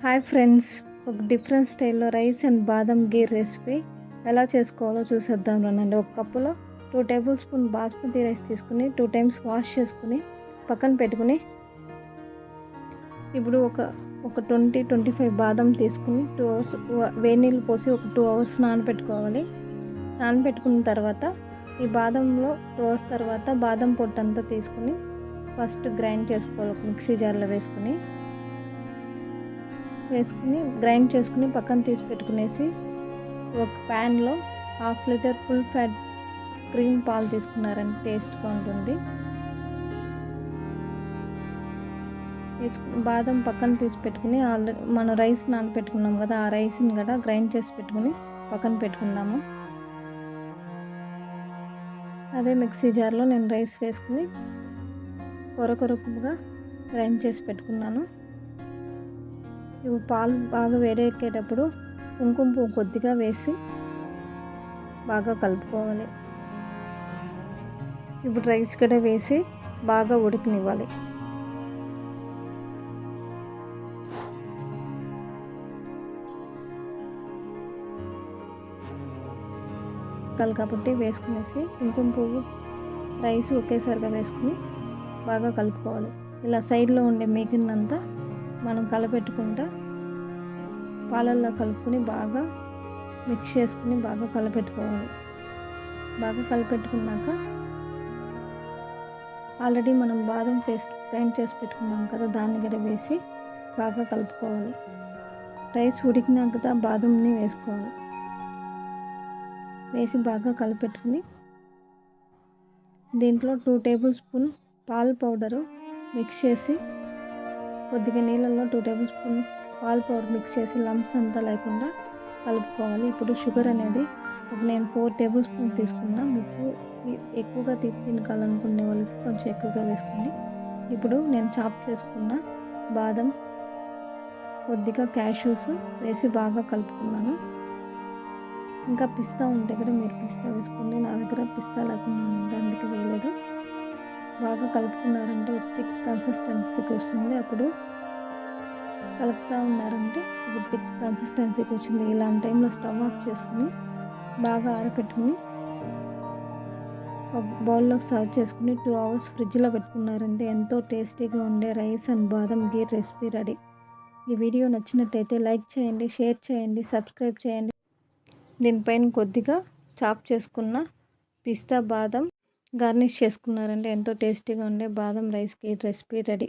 Hi friends, ఒక different స్టైల్లో rice and బాదం గీ రెసిపీ ఎలా చేసుకోవాలో చూసేద్దాం రండి. ఒక కప్పులో 2 టేబుల్ స్పూన్ బాస్మతి రైస్ తీసుకుని 2 టైమ్స్ వాష్ చేసుకుని పక్కన పెట్టుకుని, ఇప్పుడు ఒక 20-25 బాదం తీసుకుని 2 అవర్స్ వేడి నీళ్ళు పోసి ఒక 2 అవర్స్ నానబెట్టుకోవాలి. నానబెట్టుకున్న తర్వాత ఈ బాదంలో 2 అవర్స్ తర్వాత బాదం పొట్టు అంతా తీసుకుని ఫస్ట్ గ్రైండ్ చేసుకోవాలి. ఒక మిక్సీ జార్లో వేసుకుని గ్రైండ్ చేసుకుని పక్కన తీసి పెట్టుకునేసి, ఒక ప్యాన్లో 1/2 లీటర్ ఫుల్ ఫ్యాట్ క్రీమ్ పాలు తీసుకున్నారంటే టేస్ట్గా ఉంటుంది. బాదం పక్కన తీసి పెట్టుకుని ఆల్రెడీ మనం రైస్ నానబెట్టుకున్నాం కదా, ఆ రైస్ని కూడా గ్రైండ్ చేసి పెట్టుకుని పక్కన పెట్టుకుందాము. అదే మిక్సీ జార్లో నేను రైస్ వేసుకుని కొరకొరకుగా గ్రైండ్ చేసి పెట్టుకున్నాను. ఇప్పుడు పాలు బాగా వేడెక్కేటప్పుడు కుంకుమ పువ్వు కొద్దిగా వేసి బాగా కలుపుకోవాలి. ఇప్పుడు రైస్ కూడా వేసి బాగా ఉడకనివ్వాలి. కాబట్టి వేసుకునేసి కుంకుమ పువ్వు రైస్ ఒకేసారిగా వేసుకుని బాగా కలుపుకోవాలి. ఇలా సైడ్లో ఉండే మిగిలినంతా మనం కలపెట్టుకుంటా పాలల్లో కలుపుకొని బాగా మిక్స్ చేసుకుని బాగా కలపెట్టుకోవాలి. బాగా కలిపెట్టుకున్నాక ఆల్రెడీ మనం బాదం పేస్ట్ గ్రైండ్ చేసి పెట్టుకున్నాం కదా, దాన్ని కూడా వేసి బాగా కలుపుకోవాలి. రైస్ ఉడికినాక బాదంని వేసుకోవాలి. వేసి బాగా కలిపెట్టుకుని దీంట్లో 2 టేబుల్ స్పూన్ పాల్ పౌడరు మిక్స్ చేసి, కొద్దిగా నీళ్ళల్లో 2 టేబుల్ స్పూన్ పాల్ పౌడర్ మిక్స్ చేసి లంప్స్ అంతా లేకుండా కలుపుకోవాలి. ఇప్పుడు షుగర్ అనేది నేను 4 టేబుల్ స్పూన్ తీసుకున్నా. మీకు ఎక్కువగా తినాలనుకునే వాళ్ళకి కొంచెం ఎక్కువగా వేసుకోండి. ఇప్పుడు నేను చాప్ చేసుకున్న బాదం, కొద్దిగా క్యాష్యూస్ వేసి బాగా కలుపుకున్నాను. ఇంకా పిస్తా ఉంటే కూడా మీరు పిస్తా వేసుకోండి. నా దగ్గర పిస్తా లేకుండా ఉంటే అందుకే వేయలేదు. బాగా కలుపుకున్నారంటే థిక్ కన్సిస్టెన్సీకి వస్తుంది. అప్పుడు కలుపుతూ ఉన్నారంటే ఇప్పుడు థిక్ కన్సిస్టెన్సీకి వచ్చింది. ఇలాంటి టైంలో స్టవ్ ఆఫ్ చేసుకుని బాగా ఆరపెట్టుకుని ఒక బౌల్లోకి సర్వ్ చేసుకుని 2 అవర్స్ ఫ్రిడ్జ్లో పెట్టుకున్నారంటే ఎంతో టేస్టీగా ఉండే రైస్ అండ్ బాదం గీ రెసిపీ రెడీ. ఈ వీడియో నచ్చినట్టయితే లైక్ చేయండి, షేర్ చేయండి, సబ్స్క్రైబ్ చేయండి. దీనిపైన కొద్దిగా చాప్ చేసుకున్న పిస్తా బాదం గార్నిష్ చేసుకున్నారంటే ఎంతో టేస్టీగా ఉండే బాదం రైస్ గీ రెసిపీ రెడీ.